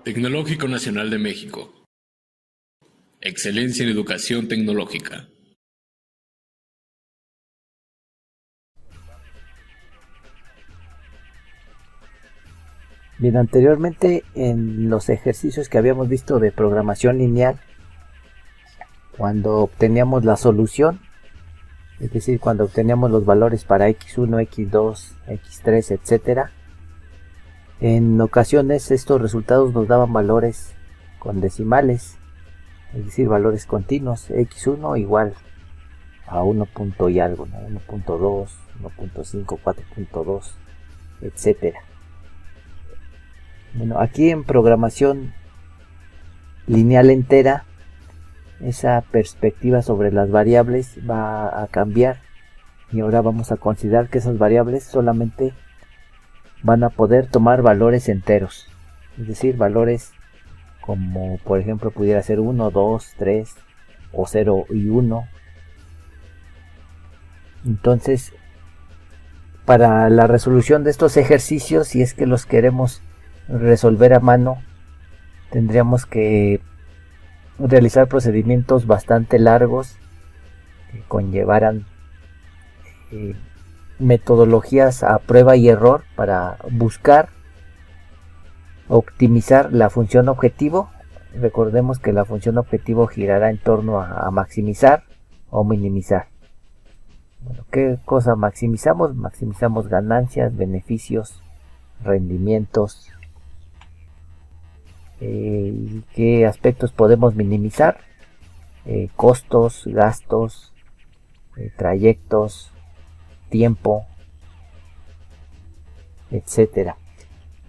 Tecnológico Nacional de México. Excelencia en educación tecnológica. Bien, anteriormente en los ejercicios que habíamos visto de programación lineal, cuando obteníamos la solución, es decir, cuando obteníamos los valores para x1, x2, x3, etcétera, en ocasiones estos resultados nos daban valores con decimales, es decir, valores continuos, x1 igual a 1 punto y algo, ¿no? 1.2, 1.5, 4.2, etcétera. Bueno, aquí en programación lineal entera, esa perspectiva sobre las variables va a cambiar y ahora vamos a considerar que esas variables solamente van a poder tomar valores enteros, es decir, valores como por ejemplo pudiera ser 1, 2, 3 o 0 y 1. Entonces, para la resolución de estos ejercicios, si es que los queremos resolver a mano, tendríamos que realizar procedimientos bastante largos que conllevaran metodologías a prueba y error para buscar optimizar la función objetivo. Recordemos que la función objetivo girará en torno a maximizar o minimizar. Bueno, ¿qué cosa maximizamos? Maximizamos ganancias, beneficios, rendimientos. ¿Qué aspectos podemos minimizar? Costos, gastos, trayectos, tiempo, etcétera.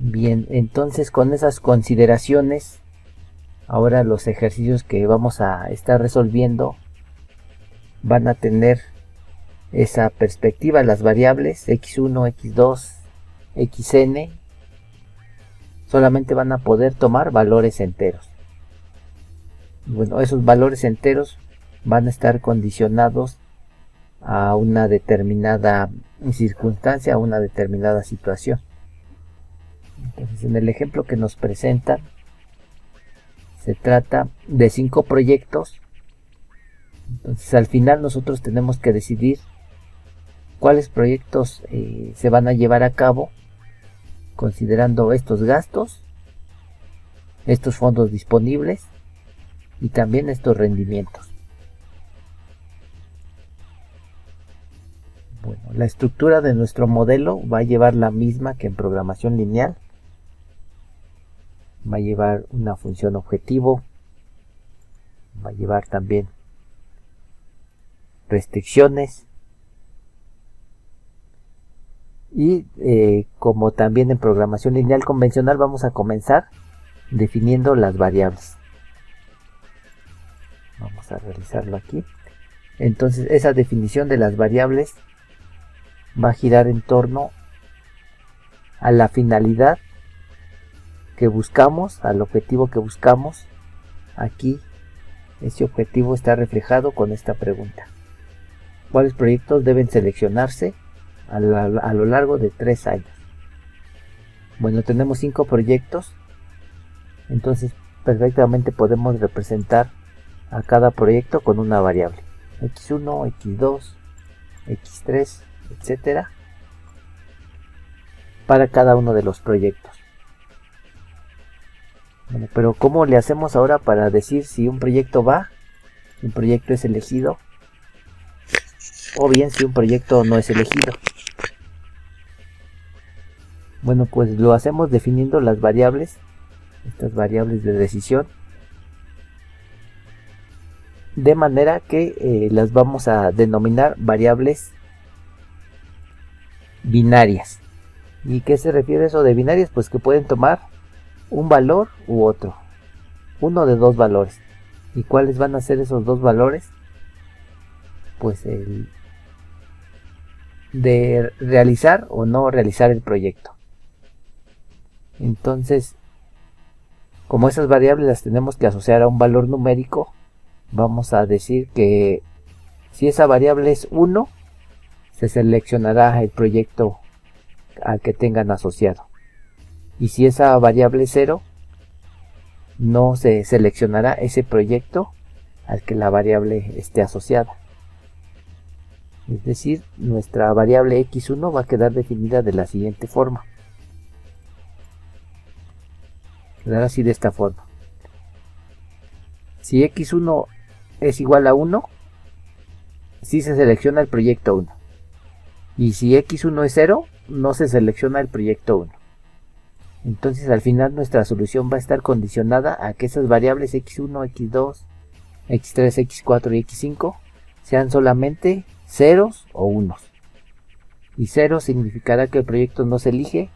Bien, entonces con esas consideraciones, ahora los ejercicios que vamos a estar resolviendo van a tener esa perspectiva. Las variables x1, x2, xn solamente van a poder tomar valores enteros. Bueno, esos valores enteros van a estar condicionados a una determinada circunstancia, a una determinada situación. Entonces, en el ejemplo que nos presentan, se trata de 5 proyectos. Entonces, al final nosotros tenemos que decidir cuáles proyectos se van a llevar a cabo, considerando estos gastos, estos fondos disponibles y también estos rendimientos. Bueno, la estructura de nuestro modelo va a llevar la misma que en programación lineal. Va a llevar una función objetivo, va a llevar también restricciones y como también en programación lineal convencional vamos a comenzar definiendo las variables. Vamos a realizarlo aquí. Entonces esa definición de las variables va a girar en torno a la finalidad que buscamos, al objetivo que buscamos. Aquí ese objetivo está reflejado con esta pregunta: ¿cuáles proyectos deben seleccionarse a lo largo de 3 años? Bueno, tenemos 5 proyectos, entonces perfectamente podemos representar a cada proyecto con una variable x1, x2, x3, etcétera, para cada uno de los proyectos. Bueno, pero ¿cómo le hacemos ahora para decir si un proyecto va, si un proyecto es elegido, o bien si un proyecto no es elegido? Bueno, pues lo hacemos definiendo las variables, estas variables de decisión, de manera que las vamos a denominar variables binarias. ¿Y qué se refiere eso de binarias? Pues que pueden tomar un valor u otro, uno de 2 valores. ¿Y cuáles van a ser esos 2 valores? Pues el de realizar o no realizar el proyecto. Entonces, como esas variables las tenemos que asociar a un valor numérico, vamos a decir que si esa variable es 1, se seleccionará el proyecto al que tengan asociado. Y si esa variable es 0, no se seleccionará ese proyecto al que la variable esté asociada. Es decir, nuestra variable x1 va a quedar definida de la siguiente forma. Quedará así, de esta forma. Si x1 es igual a 1, sí se selecciona el proyecto 1. Y si x1 es 0, no se selecciona el proyecto 1. Entonces al final nuestra solución va a estar condicionada a que esas variables x1, x2, x3, x4 y x5 sean solamente ceros o unos. Y 0 significará que el proyecto no se elige,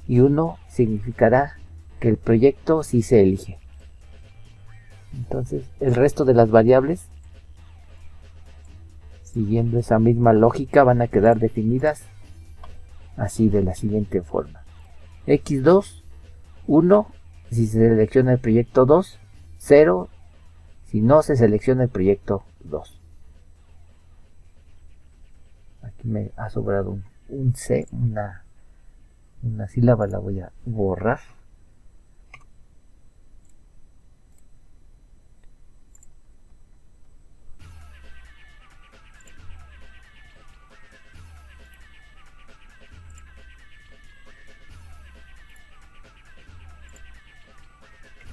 y 1 significará que el proyecto sí se elige. Entonces el resto de las variables, siguiendo esa misma lógica, van a quedar definidas así, de la siguiente forma. x2, 1 si se selecciona el proyecto 2, 0 si no se selecciona el proyecto 2. Aquí me ha sobrado un C, una sílaba, la voy a borrar.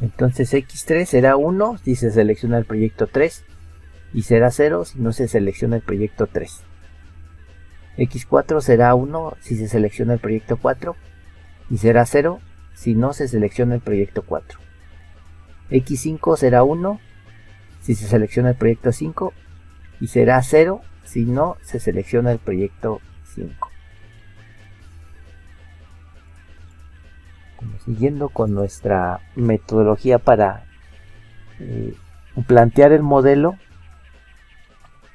Entonces x3 será 1 si se selecciona el proyecto 3 y será 0 si no se selecciona el proyecto 3. x4 será 1 si se selecciona el proyecto 4 y será 0 si no se selecciona el proyecto 4. x5 será 1 si se selecciona el proyecto 5 y será 0 si no se selecciona el proyecto 5. Siguiendo con nuestra metodología para plantear el modelo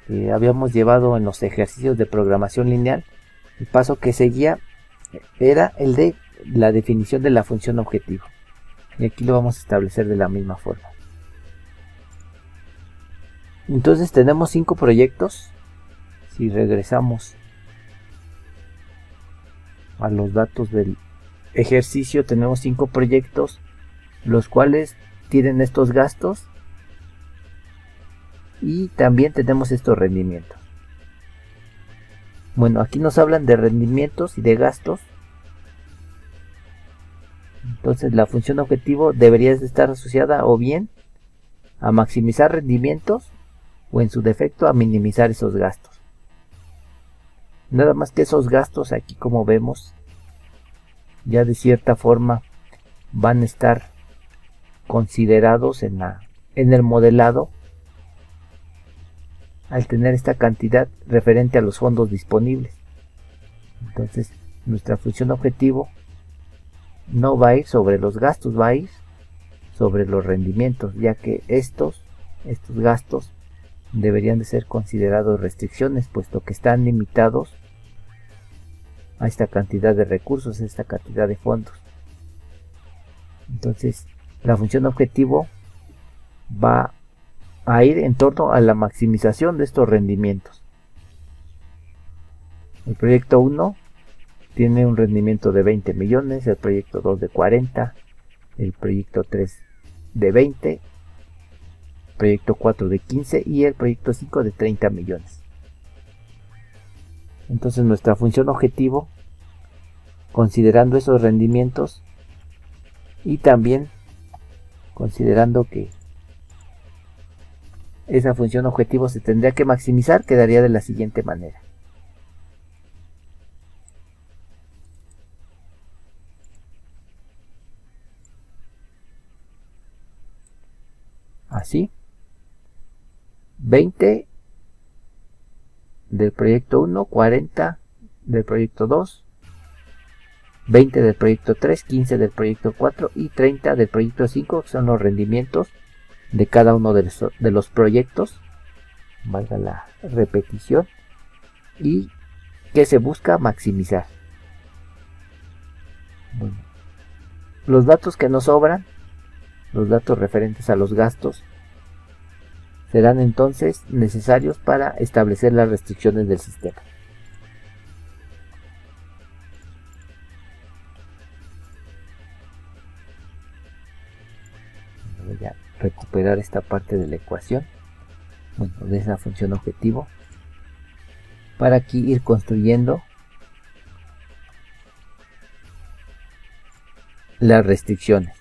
que habíamos llevado en los ejercicios de programación lineal, el paso que seguía era el de la definición de la función objetivo, y aquí lo vamos a establecer de la misma forma. Entonces tenemos 5 proyectos. Si regresamos a los datos del ejercicio, tenemos 5 proyectos, los cuales tienen estos gastos y también tenemos estos rendimientos. Bueno, aquí nos hablan de rendimientos y de gastos. Entonces la función objetivo debería estar asociada o bien a maximizar rendimientos o en su defecto a minimizar esos gastos. Nada más que esos gastos, aquí como vemos, ya de cierta forma van a estar considerados en el modelado al tener esta cantidad referente a los fondos disponibles. Entonces nuestra función objetivo no va a ir sobre los gastos, va a ir sobre los rendimientos, ya que estos gastos deberían de ser considerados restricciones, puesto que están limitados a esta cantidad de recursos, a esta cantidad de fondos. Entonces la función objetivo va a ir en torno a la maximización de estos rendimientos. El proyecto 1 tiene un rendimiento de 20 millones, el proyecto 2 de 40, el proyecto 3 de 20, el proyecto 4 de 15 y el proyecto 5 de 30 millones. Entonces nuestra función objetivo, considerando esos rendimientos y también considerando que esa función objetivo se tendría que maximizar, quedaría de la siguiente manera. Así, 20 del proyecto 1, 40 del proyecto 2, 20 del proyecto 3, 15 del proyecto 4 y 30 del proyecto 5, que son los rendimientos de cada uno de los proyectos, valga la repetición, y que se busca maximizar. Bueno, los datos que nos sobran, los datos referentes a los gastos, serán entonces necesarios para establecer las restricciones del sistema. voy a recuperar esta parte de la ecuación, bueno, de esa función objetivo, para aquí ir construyendo las restricciones.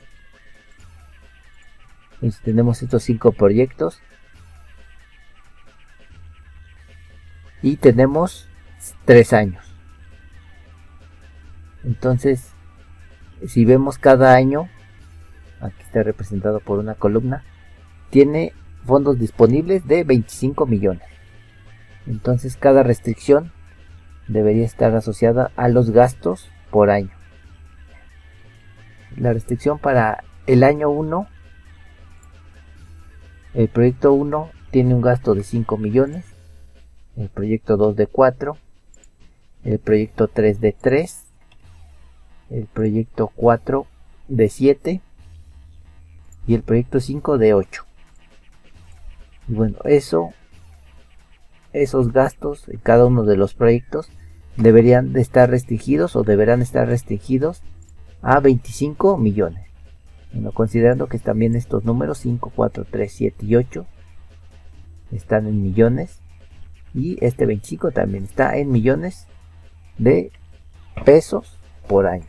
Entonces tenemos estos 5 proyectos y tenemos 3 años. Entonces, si vemos cada año, aquí está representado por una columna, tiene fondos disponibles de 25 millones. Entonces cada restricción debería estar asociada a los gastos por año. La restricción para el año 1, el proyecto 1 tiene un gasto de 5 millones, el proyecto 2 de 4, el proyecto 3 de 3, el proyecto 4 de 7 y el proyecto 5 de 8. Y bueno, esos gastos en cada uno de los proyectos deberían de estar restringidos o deberán estar restringidos a 25 millones. Bueno, considerando que también estos números 5, 4, 3, 7 y 8 están en millones y este 25 también está en millones de pesos por año.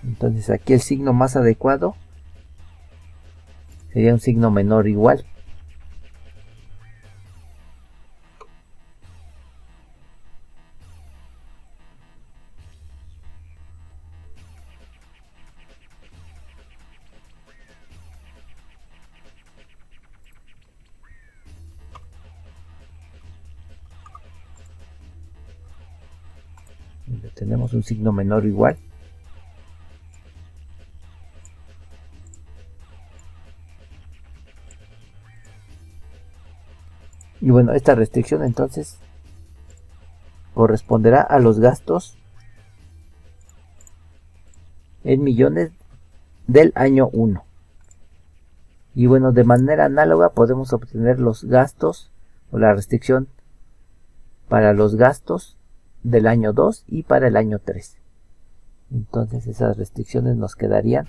Entonces aquí el signo más adecuado sería un signo menor o igual. Tenemos un signo menor o igual. Y bueno, esta restricción entonces corresponderá a los gastos en millones del año 1. Y bueno, de manera análoga podemos obtener los gastos o la restricción para los gastos del año 2 y para el año 3. Entonces esas restricciones nos quedarían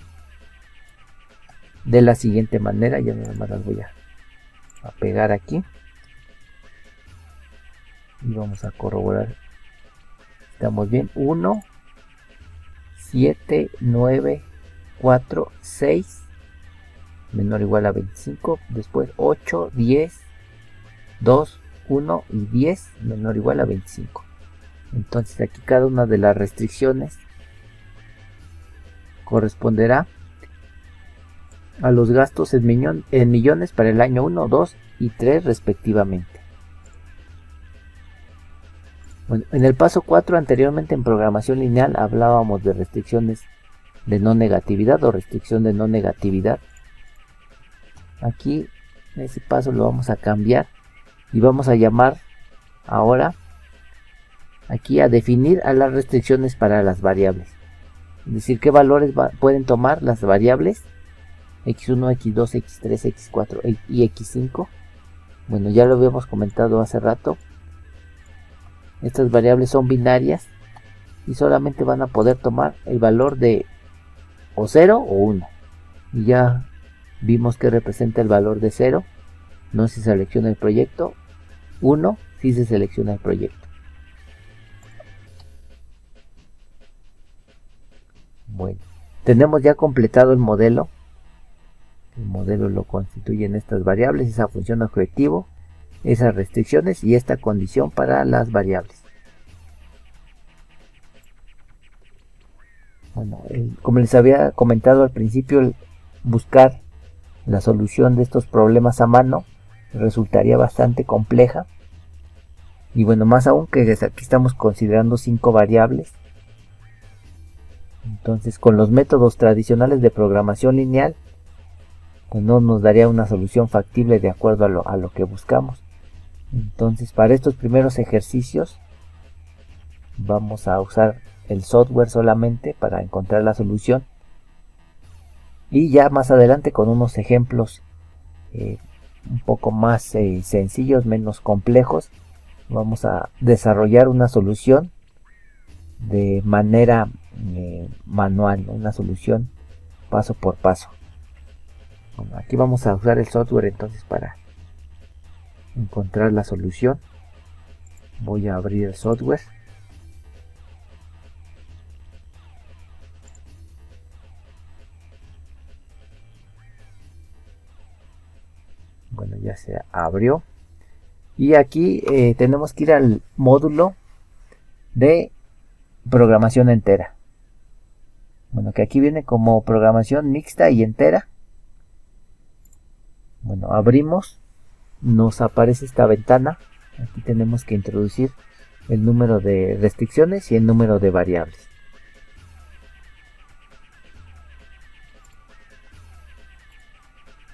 de la siguiente manera. Ya nada más las voy a pegar aquí y vamos a corroborar. Estamos bien. 1, 7, 9, 4, 6 menor o igual a 25. Después 8, 10, 2, 1 y 10 menor o igual a 25. Entonces aquí cada una de las restricciones corresponderá a los gastos en millones para el año 1, 2 y 3 respectivamente. Bueno, en el paso 4 anteriormente en programación lineal hablábamos de restricciones de no negatividad o restricción de no negatividad. Aquí ese paso lo vamos a cambiar y vamos a llamar ahora aquí a definir a las restricciones para las variables. Es decir, qué valores pueden tomar las variables x1, x2, x3, x4 y x5. Bueno, ya lo habíamos comentado hace rato. Estas variables son binarias y solamente van a poder tomar el valor de o 0 o 1. Y ya vimos que representa el valor de 0. No se selecciona el proyecto. 1 si se selecciona el proyecto. Bueno, tenemos ya completado el modelo. El modelo lo constituyen estas variables, esa función objetivo, esas restricciones y esta condición para las variables. Bueno, como les había comentado al principio, buscar la solución de estos problemas a mano resultaría bastante compleja. Y bueno, más aún que aquí estamos considerando 5 variables. Entonces, con los métodos tradicionales de programación lineal, pues no nos daría una solución factible de acuerdo a lo que buscamos. Entonces, para estos primeros ejercicios vamos a usar el software solamente para encontrar la solución. Y ya más adelante con unos ejemplos un poco más sencillos, menos complejos, vamos a desarrollar una solución de manera manual, ¿no? Una solución paso por paso. Bueno, aquí vamos a usar el software entonces para encontrar la solución. Voy a abrir el software. Bueno, ya se abrió. Y aquí tenemos que ir al módulo de programación entera. Bueno, que aquí viene como programación mixta y entera. Bueno, abrimos. Nos aparece esta ventana. Aquí tenemos que introducir el número de restricciones y el número de variables.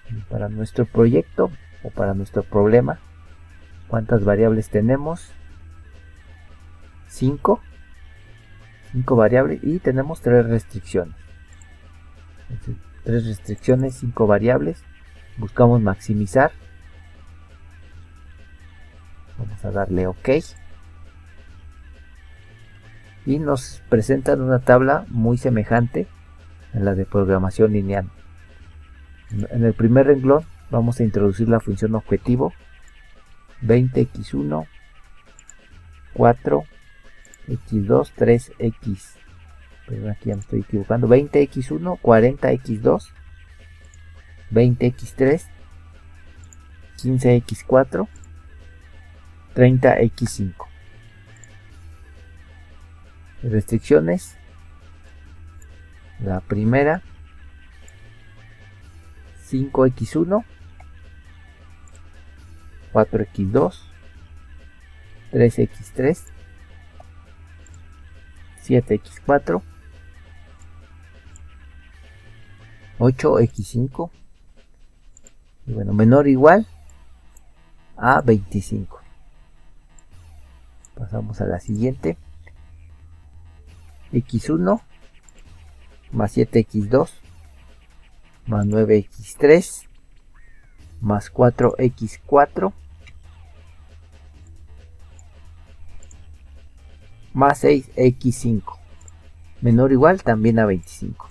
Y para nuestro proyecto o para nuestro problema, ¿cuántas variables tenemos? 5 variables y tenemos 3 restricciones. Entonces, 3 restricciones, 5 variables. Buscamos maximizar. Vamos a darle OK. Y nos presentan una tabla muy semejante a la de programación lineal. En el primer renglón vamos a introducir la función objetivo 20x1, 4, x2, 3x. Perdón, aquí ya me estoy equivocando. 20x1, 40x2, 20x3, 15x4, 30x5. Restricciones. La primera, 5x1, 4x2, 3x3, 7x4, 8x5 y bueno, menor o igual a 25. Pasamos a la siguiente. x1 más 7x2 más 9x3 más 4x4 más 6x5 menor o igual también a 25.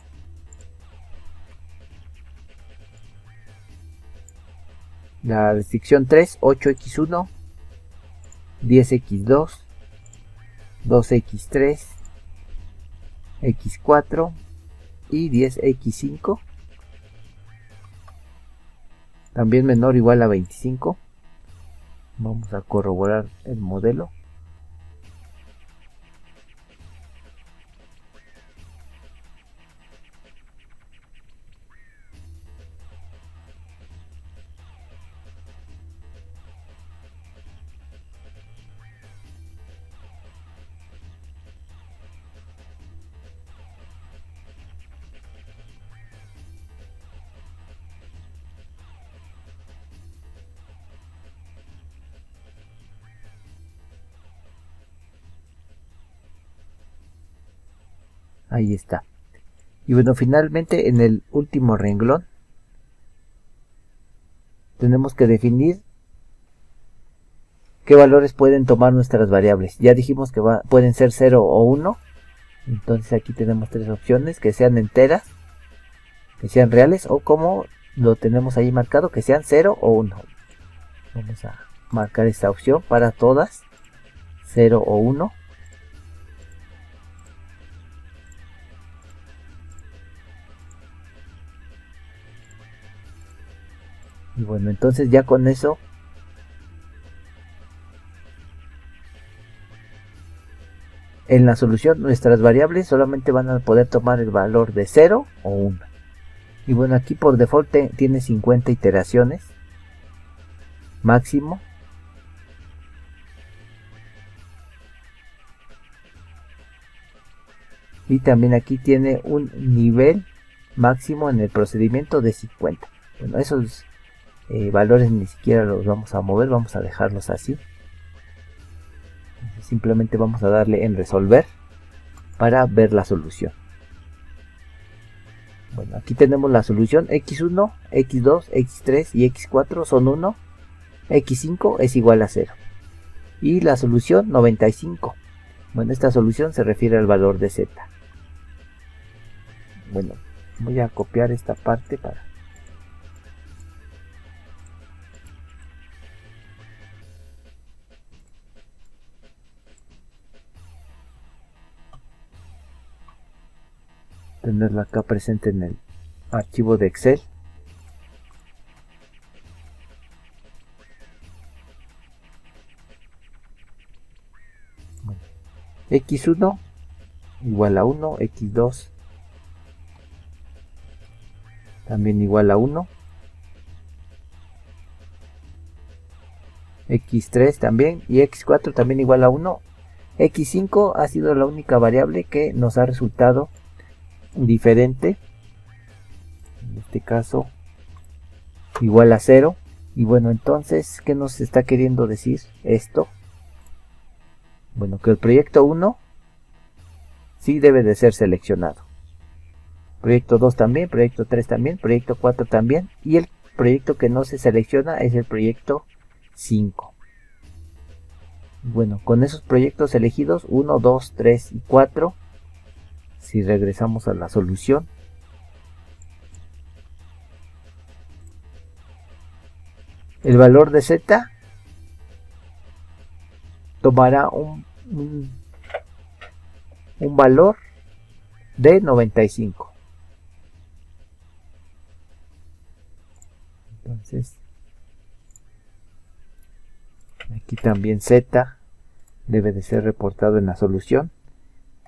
La restricción 3, 8x1, 10x2, 2x3, x4 y 10x5 también menor o igual a 25. Vamos a corroborar el modelo. Ahí está. Y bueno, finalmente en el último renglón tenemos que definir qué valores pueden tomar nuestras variables. Ya dijimos que pueden ser 0 o 1. Entonces aquí tenemos 3 opciones, que sean enteras, que sean reales o como lo tenemos ahí marcado, que sean 0 o 1. Vamos a marcar esta opción para todas, 0 o 1. Y bueno, entonces ya con eso en la solución nuestras variables solamente van a poder tomar el valor de 0 o 1. Y bueno, aquí por default tiene 50 iteraciones máximo. Y también aquí tiene un nivel máximo en el procedimiento de 50. Bueno, esos valores ni siquiera los vamos a mover, vamos a dejarlos así. Entonces, simplemente vamos a darle en resolver para ver la solución. Bueno, aquí tenemos la solución. x1, x2, x3 y x4 son 1. x5 es igual a 0. Y la solución 95. Bueno, esta solución se refiere al valor de z. Bueno, Voy a copiar esta parte para tenerla acá presente en el archivo de Excel. Bueno, x1 igual a 1, x2 también igual a 1, x3 también y x4 también igual a 1. x5 ha sido la única variable que nos ha resultado diferente, en este caso igual a 0. Y bueno, entonces, ¿qué nos está queriendo decir esto? Bueno, que el proyecto 1 sí debe de ser seleccionado, proyecto 2 también, proyecto 3 también, proyecto 4 también, y el proyecto que no se selecciona es el proyecto 5. Bueno, con esos proyectos elegidos 1, 2, 3 y 4, si regresamos a la solución, el valor de z tomará un valor de 95. Entonces, aquí también z debe de ser reportado en la solución.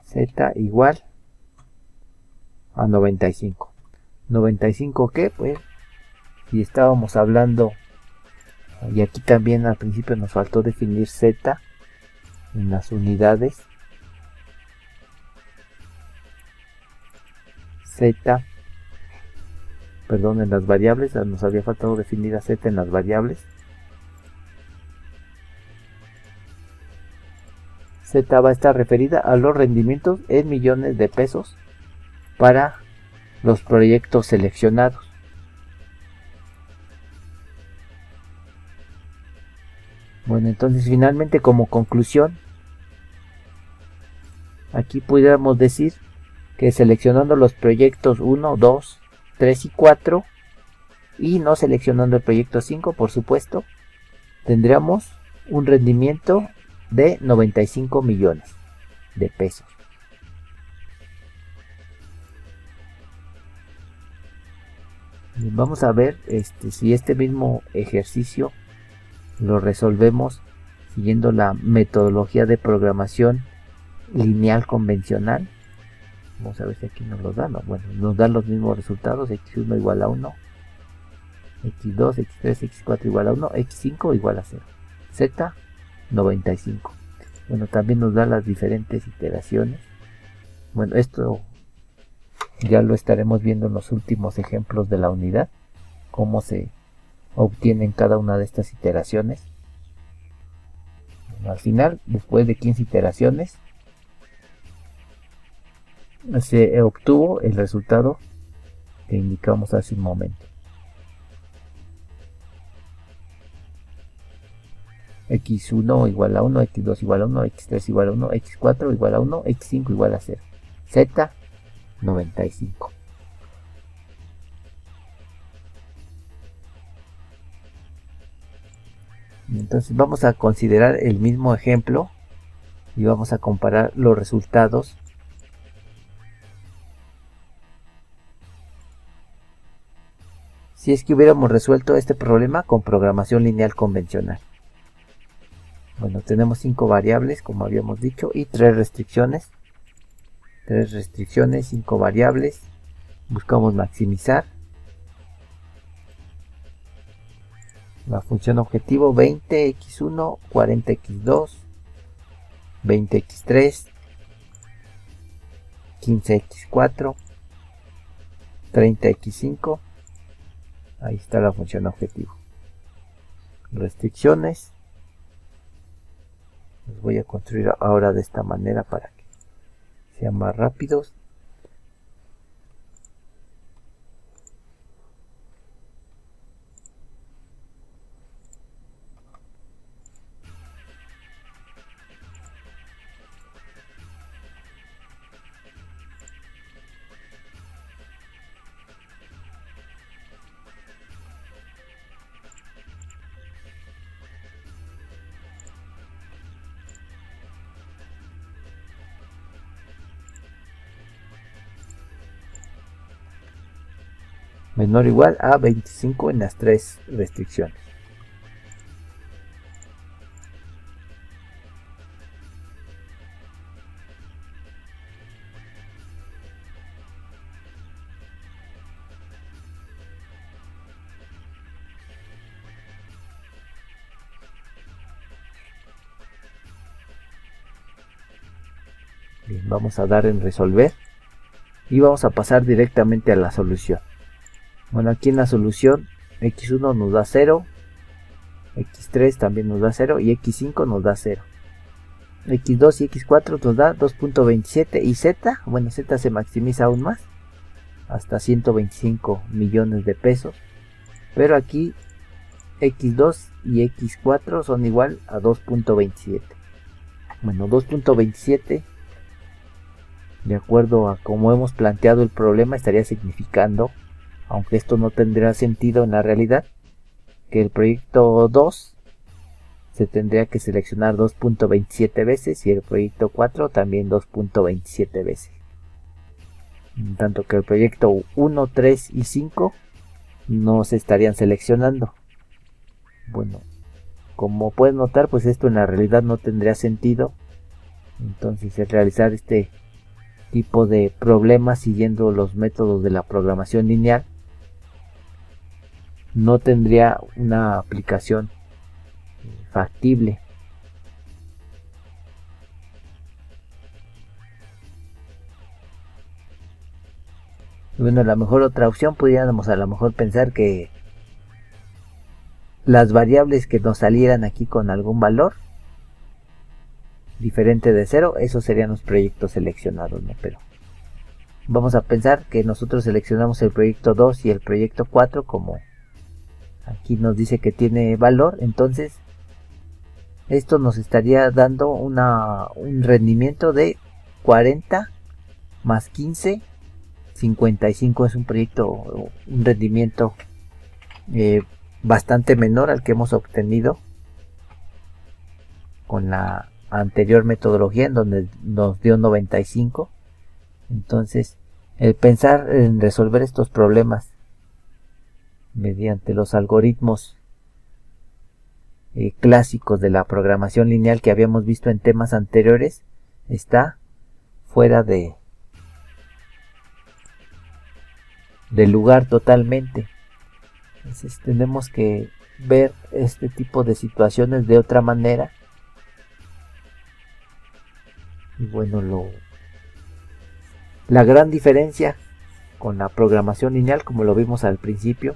Z igual a 95. ¿95 qué? Pues, si estábamos hablando, y aquí también al principio nos faltó definir z en las unidades. Z, perdón, en las variables, nos había faltado definir a z en las variables. Z va a estar referida a los rendimientos en millones de pesos para los proyectos seleccionados. Bueno, entonces finalmente como conclusión, aquí pudiéramos decir que seleccionando los proyectos 1, 2, 3 y 4 y no seleccionando el proyecto 5, por supuesto, tendríamos un rendimiento de 95 millones de pesos. Vamos a ver si este mismo ejercicio lo resolvemos siguiendo la metodología de programación lineal convencional. Vamos a ver si aquí nos lo dan. Bueno, nos dan los mismos resultados: x1 igual a 1, x2, x3, x4 igual a 1, x5 igual a 0, z 95. Bueno, también nos da las diferentes iteraciones. Bueno, esto ya lo estaremos viendo en los últimos ejemplos de la unidad, cómo se obtienen cada una de estas iteraciones. Bueno, al final, después de 15 iteraciones, se obtuvo el resultado que indicamos hace un momento. x1 igual a 1, x2 igual a 1, x3 igual a 1, x4 igual a 1, x5 igual a 0, z 95. Entonces vamos a considerar el mismo ejemplo y vamos a comparar los resultados si es que hubiéramos resuelto este problema con programación lineal convencional. Bueno, tenemos 5 variables, como habíamos dicho, y 3 restricciones. 3 restricciones, 5 variables. Buscamos maximizar. La función objetivo: 20x1, 40x2, 20x3, 15x4, 30x5. Ahí está la función objetivo. Restricciones. Los voy a construir ahora de esta manera para que sean más rápidos. menor o igual a 25 en las tres restricciones. Bien, vamos a dar en resolver y vamos a pasar directamente a la solución. Bueno, aquí en la solución x1 nos da 0, x3 también nos da 0 y x5 nos da 0. x2 y x4 nos da 2.27 y z, bueno, z se maximiza aún más, hasta 125 millones de pesos. Pero aquí x2 y x4 son igual a 2.27. Bueno, 2.27, de acuerdo a cómo hemos planteado el problema, estaría significando, aunque esto no tendría sentido en la realidad, que el proyecto 2 se tendría que seleccionar 2.27 veces y el proyecto 4 también 2.27 veces. En tanto que el proyecto 1, 3 y 5 no se estarían seleccionando. Bueno, como pueden notar, pues esto en la realidad no tendría sentido. Entonces, el realizar este tipo de problemas siguiendo los métodos de la programación lineal no tendría una aplicación factible. Bueno, la mejor otra opción podríamos a lo mejor pensar que las variables que nos salieran aquí con algún valor diferente de 0, esos serían los proyectos seleccionados, ¿no? Pero vamos a pensar que nosotros seleccionamos el proyecto 2 y el proyecto 4, como aquí nos dice que tiene valor. Entonces esto nos estaría dando un rendimiento de 40 más 15, 55. Es un proyecto, un rendimiento bastante menor al que hemos obtenido con la anterior metodología, en donde nos dio 95. Entonces, el pensar en resolver estos problemas mediante los algoritmos clásicos de la programación lineal que habíamos visto en temas anteriores está fuera de lugar totalmente. Entonces tenemos que ver este tipo de situaciones de otra manera. Y bueno, la gran diferencia con la programación lineal, como lo vimos al principio,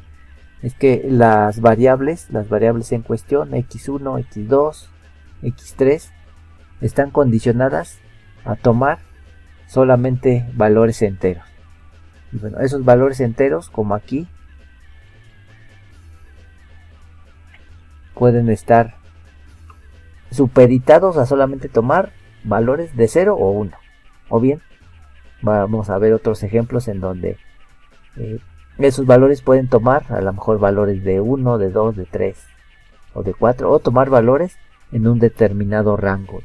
es que las variables en cuestión, x1, x2, x3, están condicionadas a tomar solamente valores enteros. Y bueno, esos valores enteros, como aquí, pueden estar supeditados a solamente tomar valores de 0 o 1. O bien, vamos a ver otros ejemplos en donde esos valores pueden tomar a lo mejor valores de 1, de 2, de 3 o de 4, o tomar valores en un determinado rango.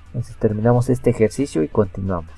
Entonces terminamos este ejercicio y continuamos.